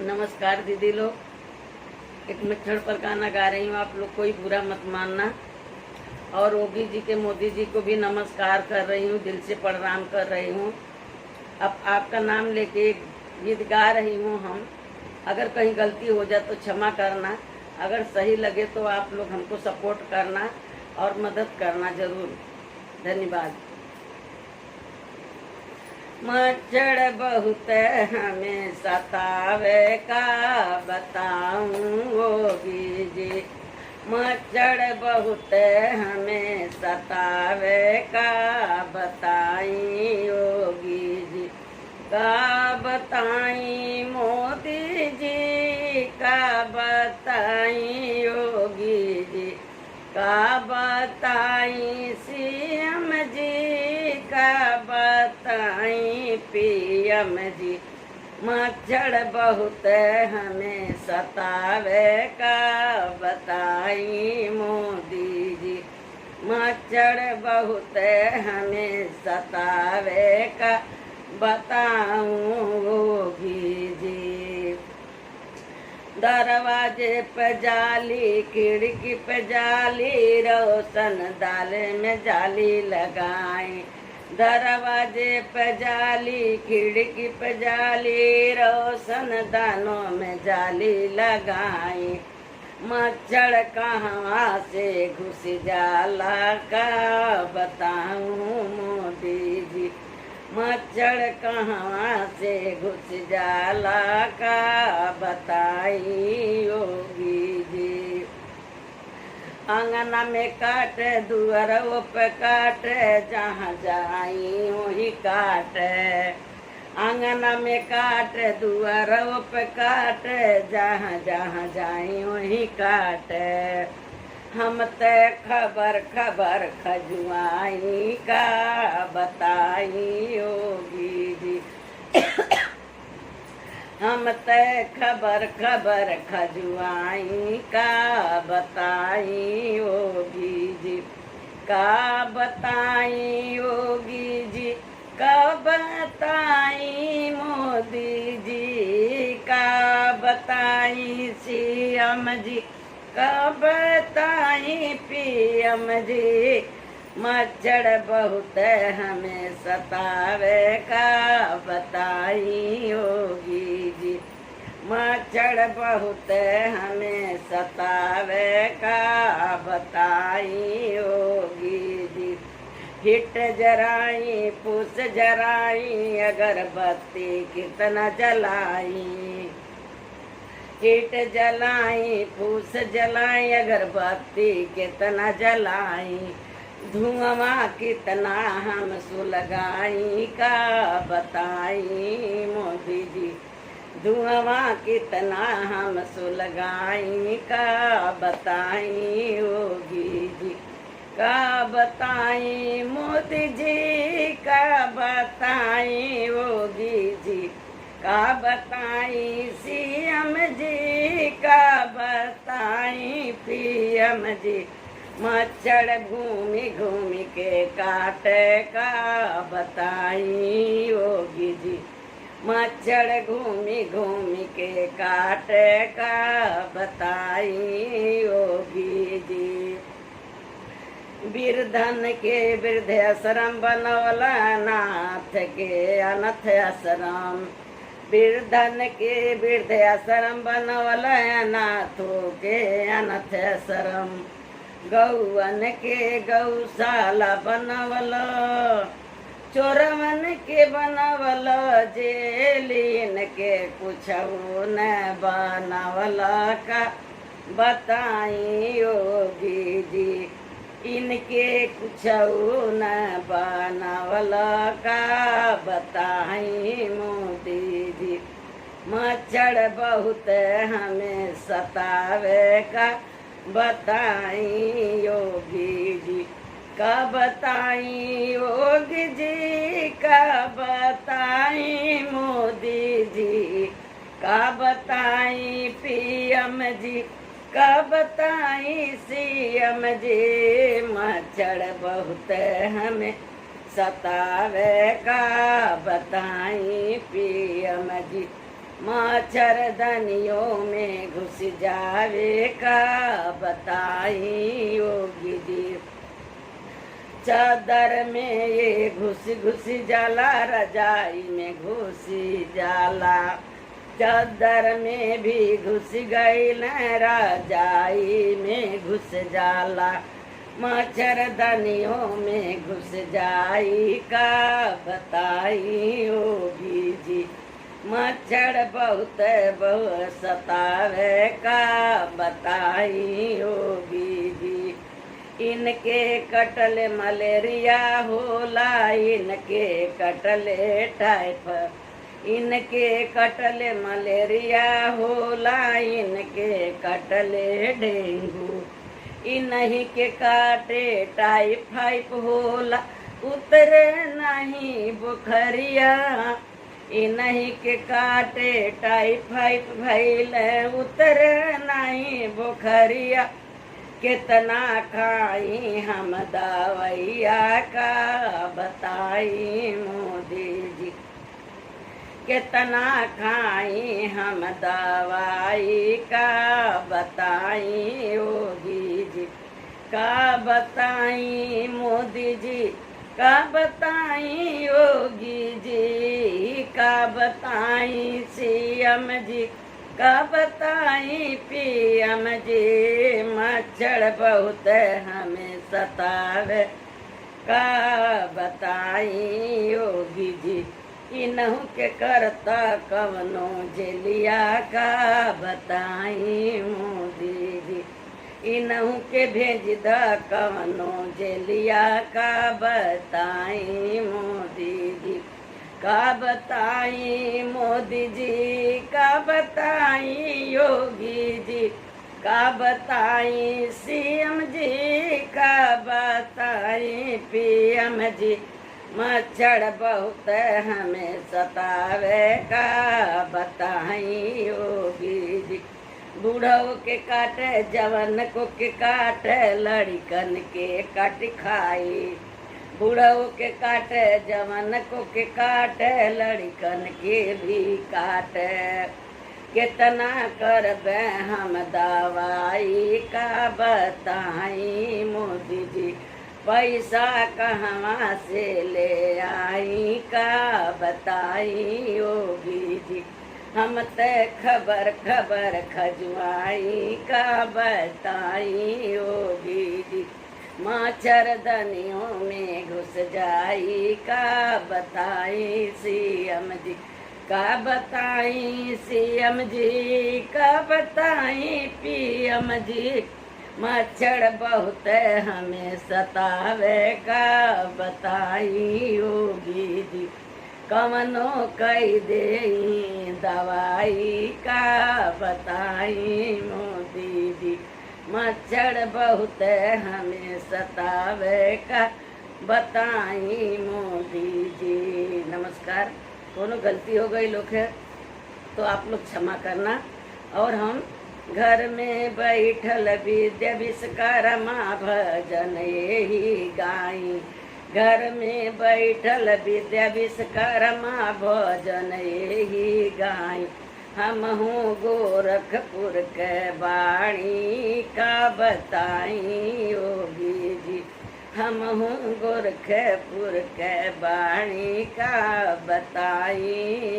नमस्कार दीदी लोग। एक मच्छर पर गाना गा रही हूँ, आप लोग कोई बुरा मत मानना। और योगी जी के, मोदी जी को भी नमस्कार कर रही हूँ, दिल से प्रणाम कर रही हूँ। अब आपका नाम लेके एक गीत गा रही हूँ हम। अगर कहीं गलती हो जाए तो क्षमा करना, अगर सही लगे तो आप लोग हमको सपोर्ट करना और मदद करना जरूर। धन्यवाद। मच्छर बहुत हमें सतावे का बताऊं योगी जी। मच्छर बहुत हमें सतावे का बताई योगी जी। का बताई मोदी जी, का बताई योगी जी, का बताई सीएम जी, का बताई पीएम जी। मच्छर बहुत हमें सतावे का बताई मोदी जी। मच्छर बहुत हमें सतावे का बताऊं योगी जी। दरवाजे पे जाली, खिड़की पे जाली, रोशन दाल में जाली लगाई। दरवाजे पे जाली, खिड़की पे जाली, रोशन दानों में जाली लगाई। मच्छर कहाँ से घुस जाला का बताऊं मोदी जी। मच्छर कहाँ से घुस जाला का बताई योगी जी। आंगना में काटे, दुआरों पे काटे, जहाँ जाई वही काटे। आंगना में काटे, दुआरों पे काटे, जहाँ जहाँ जाई वही काटे। हम ते खबर खबर खजुआई का बताई योगी जी। हम ते खबर खबर खजुआई का बताई योगी जी। का बताई योगी जी, का बताई मोदी जी, का बताई सीएम जी, का बताई पीएम जी। मच्छर बहुत हमें सतावे का बताई योगी जी। मच्छर बहुत हमें सतावे का बताई योगी जी। हिट जराई, फूस जराई, अगरबत्ती कितना जलाई। हिट जलाई, फूस जलाई, अगरबत्ती कितना जलाई। धुआं कितना हम सुलगाई का बताई मोदी जी। धुआं कितना हम सुलगाई का बताई योगी जी। का बताई मोदी जी, का बताई योगी जी, का बताई सीएम जी, का बताई पीएम जी। मच्छर घूमी घूमी के काटे का बताई योगी जी। मच्छर घूमी घूमी के काटे का बताई योगी जी। बिरधन के वृद्ध आश्रम बनवला, नाथ के अनाथ आश्रम। बिरधन के वृद्ध आश्रम बनवला, नाथों के अनाथ आश्रम। गौवन के गौशाला बनवल, चोरवन के बनवल, जेलिन के कुछ न बनवल का बताई योगी जी। इनके कुछ न बनवल का बताई मोदी जी। मच्छर बहुत हमें सतावे का बताई योगी जी। का बताई योगी जी, का बताई मोदी जी, का बताई पीएम जी, का बताई सीएम जी। मच्छर बहुत हमें सतावे का बताई पीएम जी। मच्छरदानियों में घुस जावे का बताई योगी जी। चादर में ये घुस घुस जाला, रजाई में घुस जाला, चादर में भी घुस गई न, रजाई में घुस जाला, मच्छरदानियों में घुस जाई का बताई योगी जी। मच्छर बहुत बहुत सतावे का बताई योगी जी। इनके कटल मलेरिया होला, इनके कटले टाइफाइड, इनके कटले मलेरिया होला, इनके कटले डेंगू, इन्हीं के काटे टाइफाइड होला, उतरे नहीं बुखरिया, इन्हीं के काटे टाइफाइड भइल, उतरे नहीं बुखरिया, कितना खाई हम दवैया का बताई मोदी जी। कितना खाई हम दवाई का बताई योगी जी। का बताई मोदी जी, का बताई योगी जी, का बताई सीएम जी, का बताई पीएम जी। मच्छर बहुत हमें सतावे का बताई योगी जी। इनहु के करता कवनो जेलिया का बताई मोदी जी। इनहु के भेज द कवनो जेलिया का बताई मोदी जी। का बताई मोदी जी, का बताई योगी जी, का बताई सीएम जी, का बताई पीएम जी। मच्छर बहुत हमें सतावे का बताई योगी जी। बूढ़ों के काटे, जवन को के काटे, लड़कन के काट खाई, बूढ़ों के काटे, जवन को के काटे, लड़कन के भी काटे, कितना करबे हम दवाई का बताई मोदी जी। पैसा कहवा से ले आई का बताई योगी जी। हम ते खबर खबर खजुआई का बताई योगी जी। मच्छरदानियों में घुस जाई का बताई सीएम जी। का बताई सीएम जी, का बताई पीएम जी। मच्छर बहुत हमें सतावे का बताई योगी जी। कवनो कई दे दवाई का बताई मोदी जी। मच्छर बहुत हमें सतावे का बताई मोदी जी। नमस्कार। कोनो गलती हो गई लोग है तो आप लोग क्षमा करना। और हम घर में बैठल विद्या विश्वकर्मा भजन यही गाई, घर में बैठल विद्या विश्वकर्मा भजन यही गाई। हम हूँ गोरखपुर के बाणी का बताई योगी जी। हम हूँ गोरखपुर के बाणी का बताई